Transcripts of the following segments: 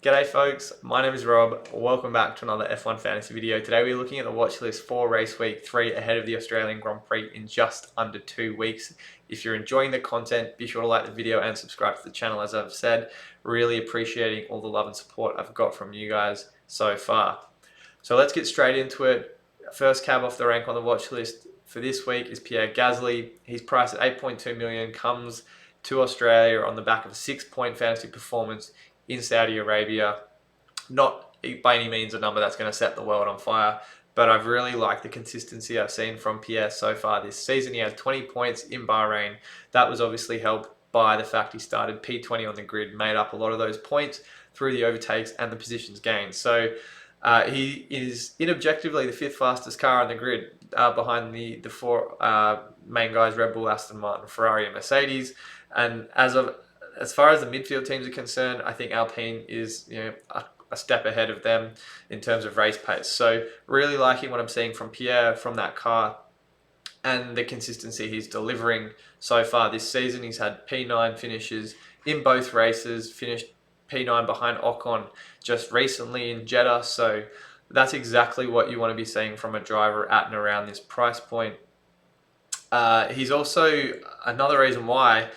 G'day folks, my name is Rob. Welcome back to another F1 fantasy video. Today we're looking at the watch list for race week 3 ahead of the Australian Grand Prix in just under 2 weeks. If you're enjoying the content, be sure to like the video and subscribe to the channel as I've said. Really appreciating all the love and support I've got from you guys so far. So let's get straight into it. First cab off the rank on the watch list for this week is Pierre Gasly. He's priced at 8.2 million, comes to Australia on the back of a 6-point fantasy performance in Saudi Arabia. Not by any means a number that's going to set the world on fire, but I've really liked the consistency I've seen from Pierre so far this season. He had 20 points in Bahrain. That was obviously helped by the fact he started P20 on the grid, made up a lot of those points through the overtakes and the positions gained. So he is objectively the 5th fastest car on the grid, behind the four main guys: Red Bull, Aston Martin, Ferrari and Mercedes. And as far as the midfield teams are concerned, I think Alpine is a step ahead of them in terms of race pace. So really liking what I'm seeing from Pierre, from that car, and the consistency he's delivering so far this season. He's had P9 finishes in both races, finished P9 behind Ocon just recently in Jeddah. So that's exactly what you want to be seeing from a driver at and around this price point. He's also, another reason why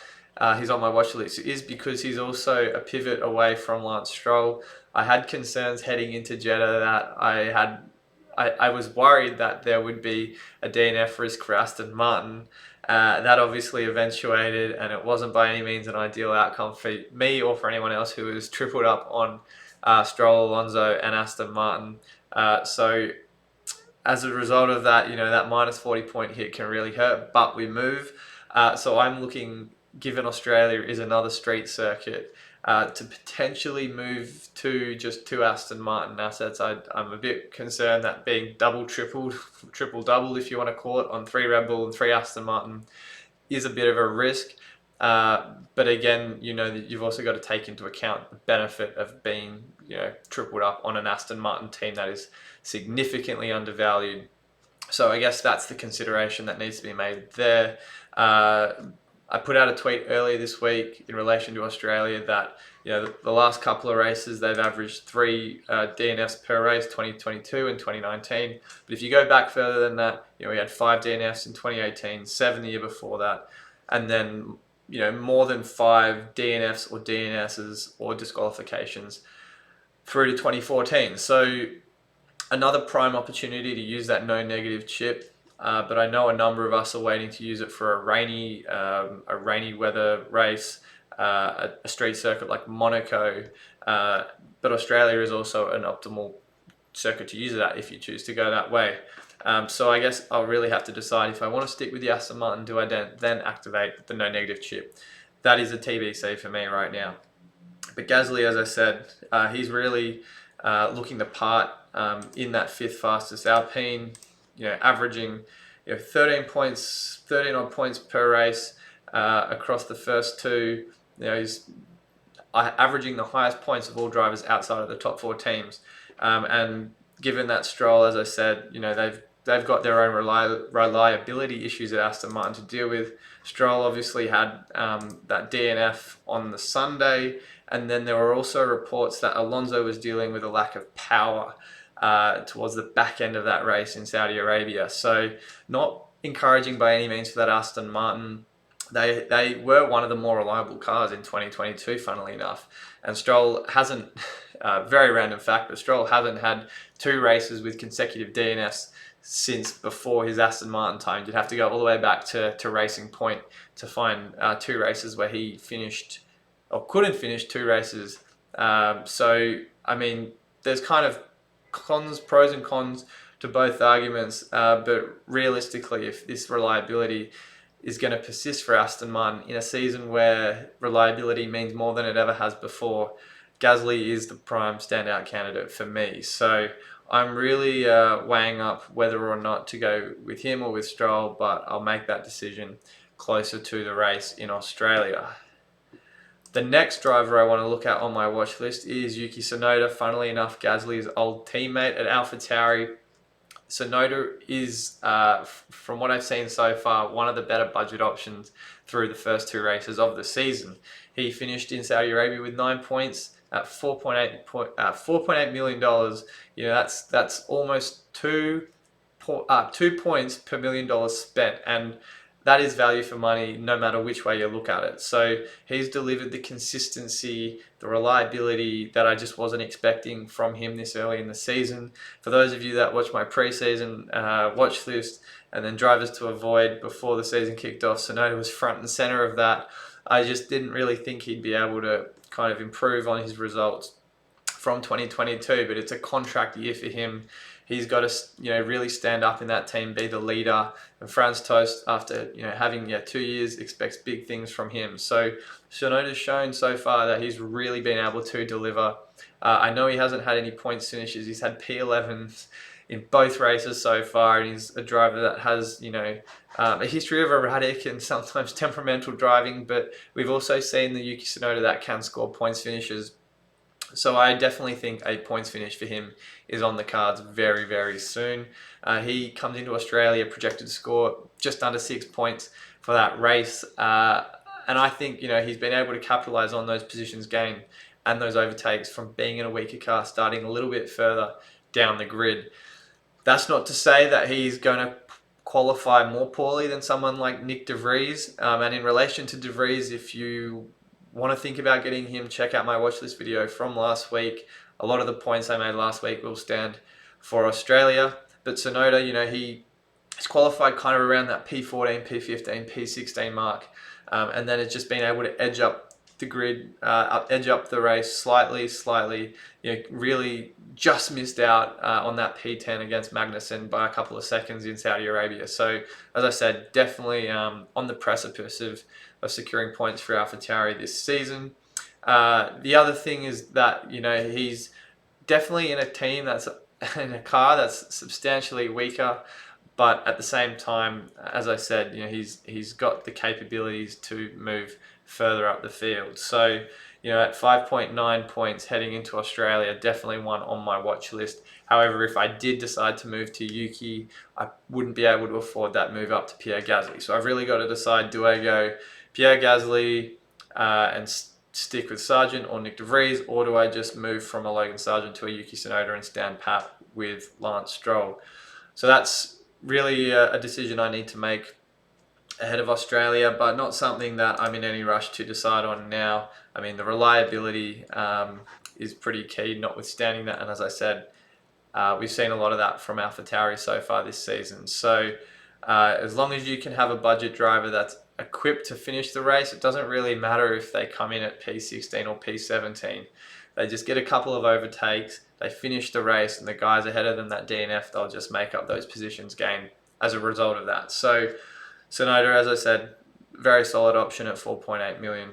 he's on my watch list is because he's also a pivot away from Lance Stroll. I had concerns heading into Jeddah that I was worried that there would be a DNF risk for Aston Martin. That obviously eventuated, and it wasn't by any means an ideal outcome for me or for anyone else who was tripled up on Stroll, Alonso and Aston Martin. So as a result of that, that minus 40 point hit can really hurt, but we move. So I'm looking, given Australia is another street circuit, to potentially move to just 2 Aston Martin assets. I'm a bit concerned that being triple-doubled, if you want to call it, on 3 Red Bull and 3 Aston Martin is a bit of a risk. But again, you've also got to take into account the benefit of being tripled up on an Aston Martin team that is significantly undervalued. So I guess that's the consideration that needs to be made there. I put out a tweet earlier this week in relation to Australia that the last couple of races they've averaged 3 DNFs per race, 2022 and 2019. But if you go back further than that, we had 5 DNFs in 2018, 7 the year before that, and then more than 5 DNFs or DNSs or disqualifications through to 2014. So another prime opportunity to use that no negative chip. But I know a number of us are waiting to use it for a rainy weather race, a street circuit like Monaco. But Australia is also an optimal circuit to use it at if you choose to go that way. So I guess I'll really have to decide if I want to stick with the Aston Martin. Do I then activate the no negative chip? That is a TBC for me right now. But Gasly, as I said, he's really looking the part in that 5th fastest Alpine. Averaging 13 odd points per race across the first 2. He's averaging the highest points of all drivers outside of the top 4 teams. And given that Stroll, as I said, they've got their own reliability issues at Aston Martin to deal with. Stroll obviously had that DNF on the Sunday, and then there were also reports that Alonso was dealing with a lack of power towards the back end of that race in Saudi Arabia. So not encouraging by any means for that Aston Martin. They were one of the more reliable cars in 2022, funnily enough. And Stroll hasn't, very random fact, but Stroll hasn't had 2 races with consecutive DNFs since before his Aston Martin time. You'd have to go all the way back to Racing Point to find 2 races where he finished, or couldn't finish 2 races. So, I mean, there's kind of pros and cons to both arguments, but realistically, if this reliability is going to persist for Aston Martin in a season where reliability means more than it ever has before, Gasly is the prime standout candidate for me. So I'm really weighing up whether or not to go with him or with Stroll, but I'll make that decision closer to the race in Australia. The next driver I want to look at on my watch list is Yuki Tsunoda. Funnily enough, Gasly's old teammate at AlphaTauri. Tsunoda is, from what I've seen so far, one of the better budget options through the first 2 races of the season. He finished in Saudi Arabia with 9 points, at $4.8 million. That's almost 2 points per $1 million spent, and that is value for money no matter which way you look at it. So he's delivered the consistency, the reliability that I just wasn't expecting from him this early in the season. For those of you that watch my preseason watch list and then drivers to avoid before the season kicked off, Tsunoda was front and center of that. I just didn't really think he'd be able to kind of improve on his results from 2022, but it's a contract year for him. He's got to, really stand up in that team, be the leader. And Franz Tost, after having 2 years, expects big things from him. So Tsunoda's shown so far that he's really been able to deliver. I know he hasn't had any points finishes. He's had P11s in both races so far, and he's a driver that has a history of erratic and sometimes temperamental driving. But we've also seen the Yuki Tsunoda that can score points finishes. So I definitely think a points finish for him is on the cards very, very soon. He comes into Australia projected to score just under 6 points for that race. And I think, he's been able to capitalise on those positions gained and those overtakes from being in a weaker car, starting a little bit further down the grid. That's not to say that he's going to qualify more poorly than someone like Nick De Vries. And in relation to De Vries, if you want to think about getting him, check out my watch list video from last week. A lot of the points I made last week will stand for Australia. But Tsunoda, he's qualified kind of around that P14, P15, P16 mark. And then it's just been able to edge up the grid, edge up the race slightly, really just missed out on that P10 against Magnussen by a couple of seconds in Saudi Arabia. So, as I said, definitely on the precipice of securing points for AlphaTauri this season. The other thing is that, he's definitely in a team that's in a car that's substantially weaker, but at the same time, as I said, he's got the capabilities to move further up the field. So, at 5.9 points heading into Australia, definitely one on my watch list. However, if I did decide to move to Yuki, I wouldn't be able to afford that move up to Pierre Gasly. So I've really got to decide, do I go Pierre Gasly and stick with Sargent or Nick De Vries, or do I just move from a Logan Sargent to a Yuki Tsunoda and stand pat with Lance Stroll? So that's really a decision I need to make ahead of Australia, but not something that I'm in any rush to decide on now. I mean, the reliability is pretty key, notwithstanding that. And as I said, we've seen a lot of that from AlphaTauri so far this season. So as long as you can have a budget driver that's equipped to finish the race, it doesn't really matter if they come in at P16 or P17. They just get a couple of overtakes, they finish the race, and the guys ahead of them that DNF, they'll just make up those positions gained as a result of that. So Tsunoda, as I said, very solid option at 4.8 million.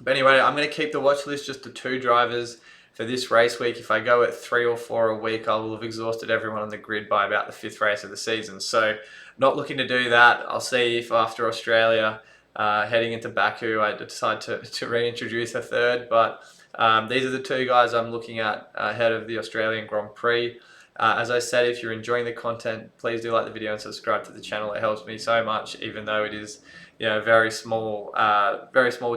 But anyway, I'm going to keep the watch list just to 2 drivers for this race week. If I go at 3 or 4 a week, I will have exhausted everyone on the grid by about the 5th race of the season. So not looking to do that. I'll see if after Australia, heading into Baku, I decide to reintroduce a 3rd. But these are the 2 guys I'm looking at ahead of the Australian Grand Prix. As I said, if you're enjoying the content, please do like the video and subscribe to the channel. It helps me so much, even though it is a very small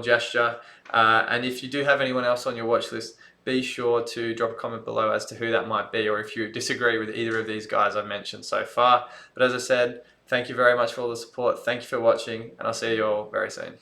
gesture. And if you do have anyone else on your watch list, be sure to drop a comment below as to who that might be, or if you disagree with either of these guys I've mentioned so far. But as I said, thank you very much for all the support. Thank you for watching, and I'll see you all very soon.